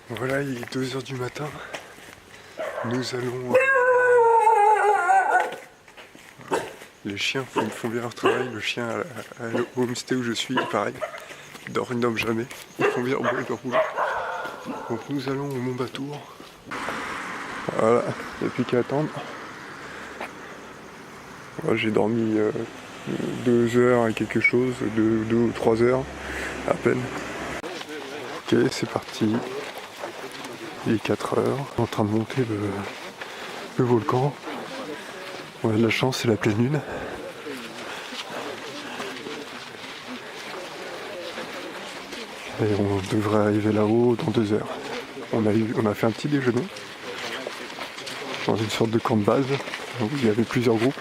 Voilà, il est 2 h du matin. Nous allons... Les chiens font bien leur travail. Le chien au homestay où je suis, pareil. Ils dorment jamais. Ils font bien leur boulot. Donc nous allons au Mont Batour. Voilà, il n'y a plus qu'à attendre. Moi, j'ai dormi 2 heures et quelque chose, 2 ou 3 heures à peine. Ok, c'est parti. Il est 4 heures. On est en train de monter le volcan. On a de la chance, c'est la pleine lune. Et on devrait arriver là-haut dans 2 heures. On a fait un petit déjeuner dans une sorte de camp de base où il y avait plusieurs groupes.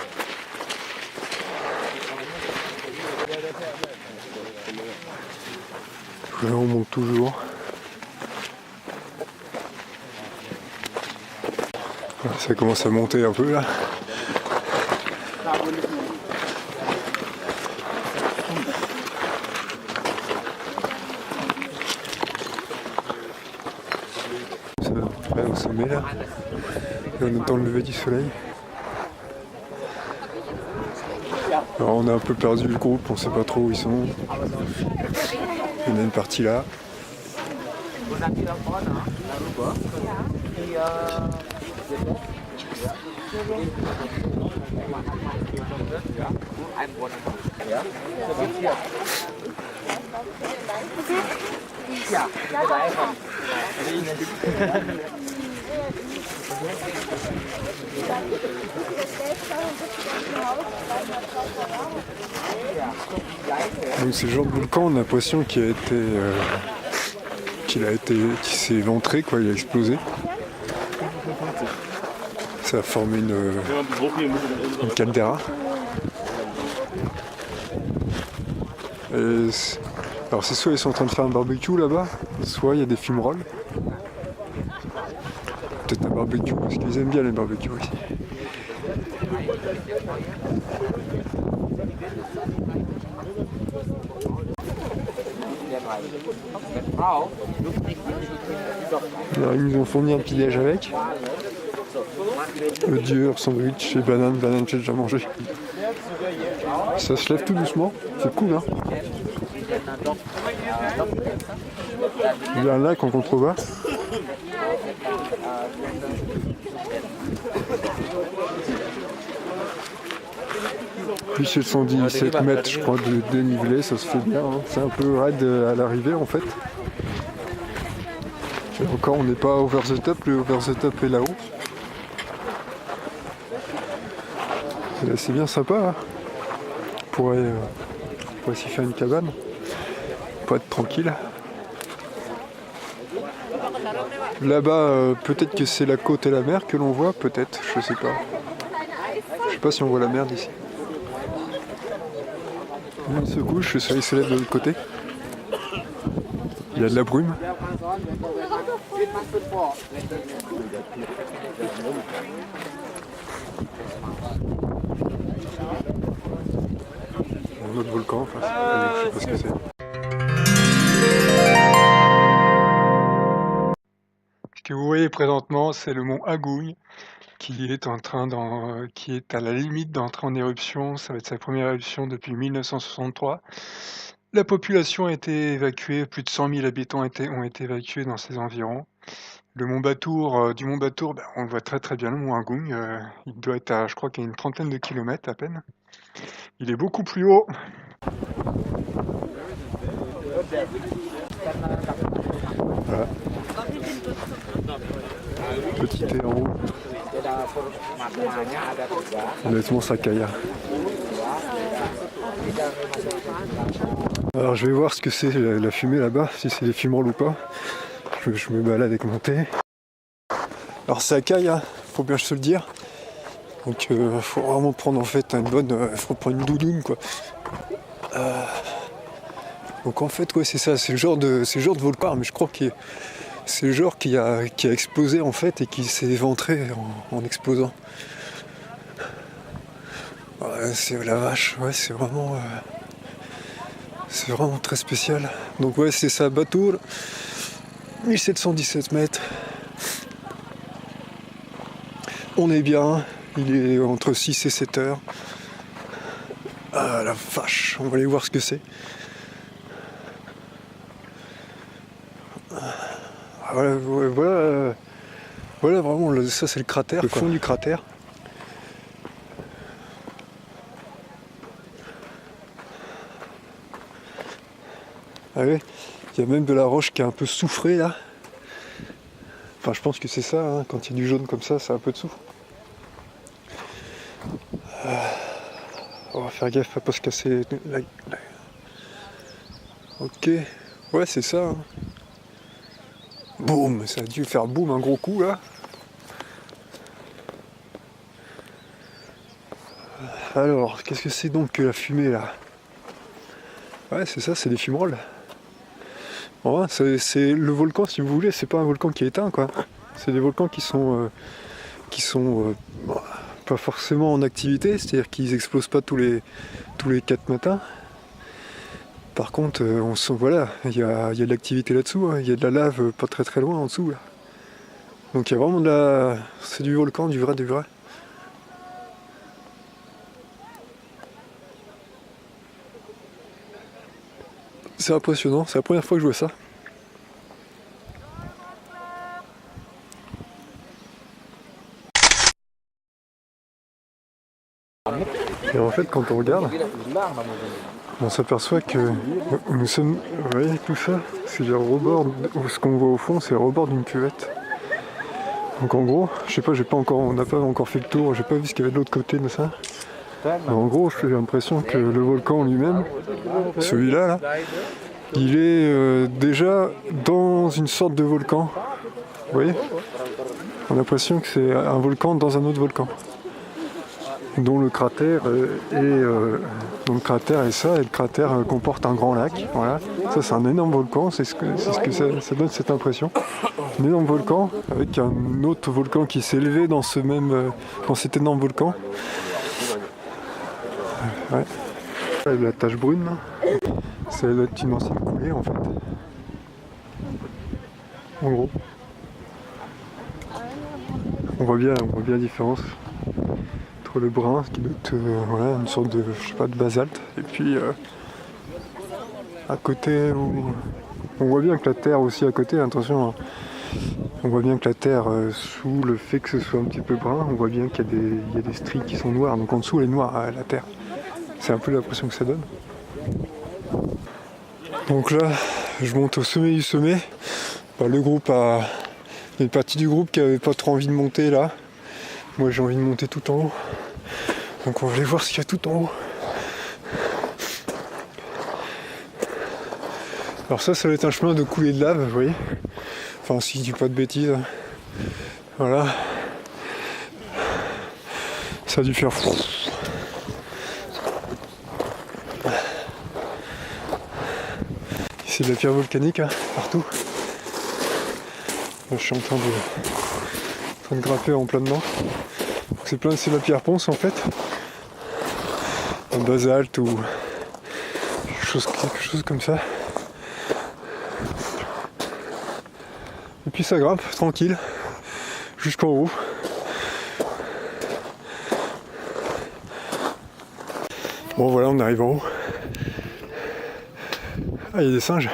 Là, on monte toujours. Voilà, ça commence à monter un peu là. Ça va au sommet là. Et on est dans le lever du soleil. Alors on a un peu perdu le groupe, on sait pas trop où ils sont. Il y en a une partie là. Donc c'est le genre de volcan, on a l'impression qu'il s'est éventré, quoi, il a explosé. Ça a formé une caldeira. Alors c'est soit ils sont en train de faire un barbecue là-bas, soit il y a des fumerolles. Peut-être un barbecue, parce qu'ils aiment bien les barbecues aussi. Alors ils nous ont fourni un petit déj avec. Le dur, sandwich et banane j'ai déjà mangé. Ça se lève tout doucement, c'est cool hein. Il y a un lac en contrebas. Puis c'est 117 mètres je crois de dénivelé, ça se fait bien, hein. C'est un peu raide à l'arrivée en fait. Et encore on n'est pas over the top, le over the top est là-haut. C'est bien sympa, hein. On pourrait s'y faire une cabane, pour être tranquille. Là-bas, peut-être que c'est la côte et la mer que l'on voit, peut-être, je sais pas. Je sais pas si on voit la mer d'ici. On se couche, le soleil se lève de l'autre côté. Il y a de la brume. Un autre volcan en face, je sais pas ce que c'est. Ce que vous voyez présentement, c'est le mont Agung qui est à la limite d'entrer en éruption. Ça va être sa première éruption depuis 1963. La population a été évacuée, plus de 100 000 habitants ont été évacués dans ces environs. Le mont Batour, du mont Batour, on le voit très très bien, le mont Agung. Il doit être à, je crois qu'il y a une trentaine de kilomètres à peine. Il est beaucoup plus haut. Voilà. Petit héros. Honnêtement, ça caille. Alors je vais voir ce que c'est la fumée là-bas, si c'est des fumerolles ou pas. Je me balade avec mon thé. Alors ça caille, hein, faut bien se le dire. Donc faut vraiment prendre en fait faut prendre une doudoune quoi. Donc en fait ouais c'est ça, c'est le genre de volcan, mais je crois que c'est le genre qui a explosé en fait et qui s'est éventré en explosant. Ouais, c'est la vache, ouais c'est vraiment très spécial. Donc ouais c'est ça, Batour. 1717 mètres. On est bien, il est entre 6 et 7 heures. Ah la vache, on va aller voir ce que c'est. Voilà, voilà vraiment, ça c'est le cratère, le fond du cratère. Ah ouais, il y a même de la roche qui est un peu soufrée là. Enfin je pense que c'est ça, hein. Quand il y a du jaune comme ça, c'est un peu de soufre. On va faire gaffe à pas se casser la... Ok, ouais c'est ça. Hein. Boum, ça a dû faire boum un gros coup là. Alors, qu'est-ce que c'est donc que la fumée là? Ouais c'est ça, c'est des fumerolles. Bon, c'est le volcan si vous voulez, c'est pas un volcan qui est éteint quoi. C'est des volcans qui sont pas forcément en activité, c'est-à-dire qu'ils explosent pas tous les 4 matins. Par contre, voilà, il y a de l'activité là-dessous, hein. Il y a de la lave pas très loin en dessous là. Donc il y a vraiment de la... c'est du volcan, du vrai. C'est impressionnant, c'est la première fois que je vois ça. Et en fait, quand on regarde, on s'aperçoit que nous sommes... Vous voyez tout ça? C'est le rebord... Ce qu'on voit au fond, c'est le rebord d'une cuvette. Donc en gros, je sais pas, on n'a pas encore fait le tour, j'ai pas vu ce qu'il y avait de l'autre côté de ça. Mais en gros, j'ai l'impression que le volcan lui-même, celui-là, là, il est déjà dans une sorte de volcan. Vous voyez? On a l'impression que c'est un volcan dans un autre volcan. Dont le cratère est ça, et le cratère comporte un grand lac. Voilà. Ça c'est un énorme volcan, c'est ce que ça donne cette impression. Un énorme volcan avec un autre volcan qui s'est élevé dans cet énorme volcan. Ouais. La tache brune, ça doit être une ancienne coulée en fait. En gros. On voit bien la différence. Le brun, ce qui doit être voilà, une sorte de, je sais pas, de basalte. Et puis à côté, on voit bien que la terre aussi à côté, attention, hein, on voit bien que la terre, sous le fait que ce soit un petit peu brun, on voit bien qu'il y a des stries qui sont noires. Donc en dessous, elle est noire, la terre. C'est un peu l'impression que ça donne. Donc là, je monte au sommet du sommet. Bah, le groupe a... Il y a une partie du groupe qui avait pas trop envie de monter là. Moi j'ai envie de monter tout en haut. Donc on va aller voir ce qu'il y a tout en haut. Alors ça va être un chemin de coulée de lave, vous voyez. Enfin si je dis pas de bêtises. Voilà. Ça a dû faire... C'est de la pierre volcanique hein, partout. Là, je suis en train de grimper en plein dedans. C'est de la pierre ponce en fait. Un basalte ou quelque chose comme ça. Et puis ça grimpe tranquille jusqu'en haut. Bon voilà, on arrive en haut. Ah, il y a des singes.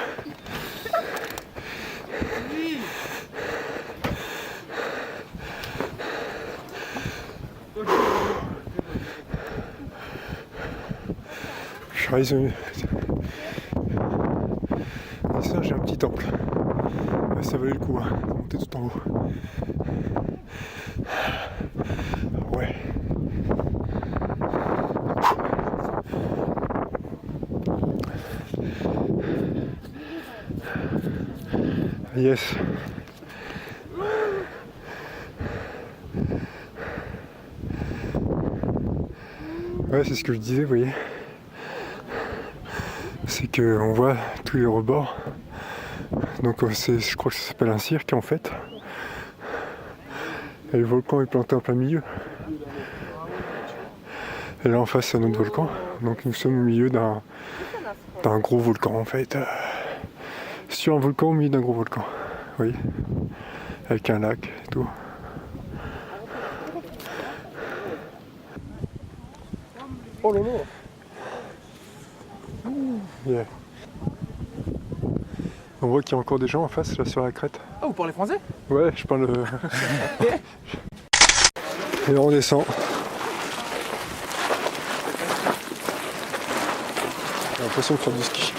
Les singes, j'ai un petit temple. Ouais, ça valait le coup, hein, de monter tout en haut. Ouais. Yes. Ouais, c'est ce que je disais, vous voyez. C'est qu'on voit tous les rebords. Donc je crois que ça s'appelle un cirque en fait. Et le volcan est planté en plein milieu. Et là en face c'est un autre volcan. Donc nous sommes au milieu d'un gros volcan en fait. Sur un volcan au milieu d'un gros volcan. oui, avec un lac et tout. Oh lolo. Yeah. On voit qu'il y a encore des gens en face là sur la crête. Ah, vous parlez français? Ouais, je parle. Et on descend. J'ai l'impression de faire du ski.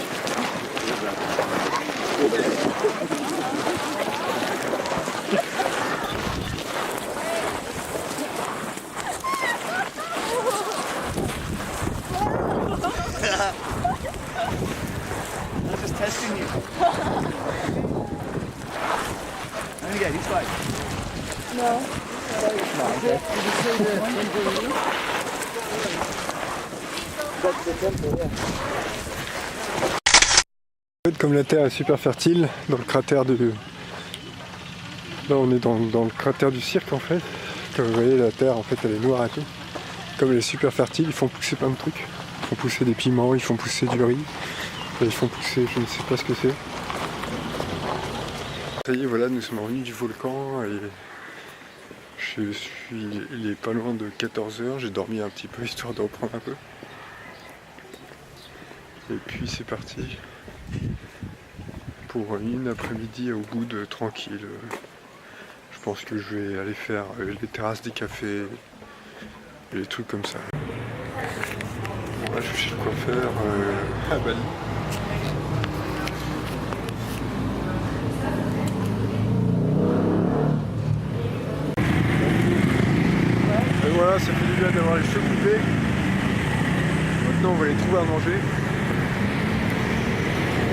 I'm just testing you. I'm gonna get you slide. No. No, okay. That's the temple, yeah. En fait, comme la Terre est super fertile, dans le cratère de... Là on est dans le cratère du cirque en fait. Comme vous voyez, la Terre en fait elle est noire et tout. Comme elle est super fertile, ils font pousser plein de trucs. Ils font pousser des piments, ils font pousser du riz. Et ils font pousser, je ne sais pas ce que c'est. Ça y est, voilà, nous sommes revenus du volcan et il est pas loin de 14h, j'ai dormi un petit peu histoire de reprendre un peu. Et puis c'est parti pour une après-midi au bout de tranquille. Je pense que je vais aller faire les terrasses des cafés, les trucs comme ça. Bon, là je suis chez le coiffeur à Bali. Et voilà, ça fait du bien d'avoir les cheveux coupés. Maintenant on va les trouver à manger.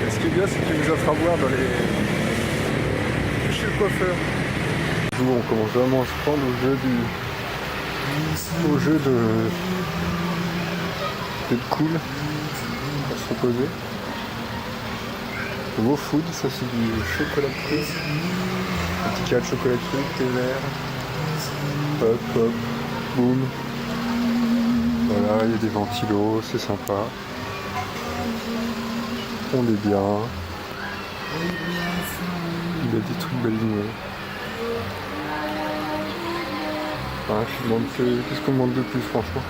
Et ce qui est bien, c'est qu'il nous offre à boire dans les... chez le coiffeur. Nous on commence vraiment à se prendre au jeu d'être cool, à se reposer. Le mot food, ça c'est du chocolat cru. Un petit cas de chocolat cru, thé vert. Hop hop, boum. Voilà, il y a des ventilos, c'est sympa. On est bien. Il y a des trucs balignés. Qu'est-ce qu'on demande de plus franchement?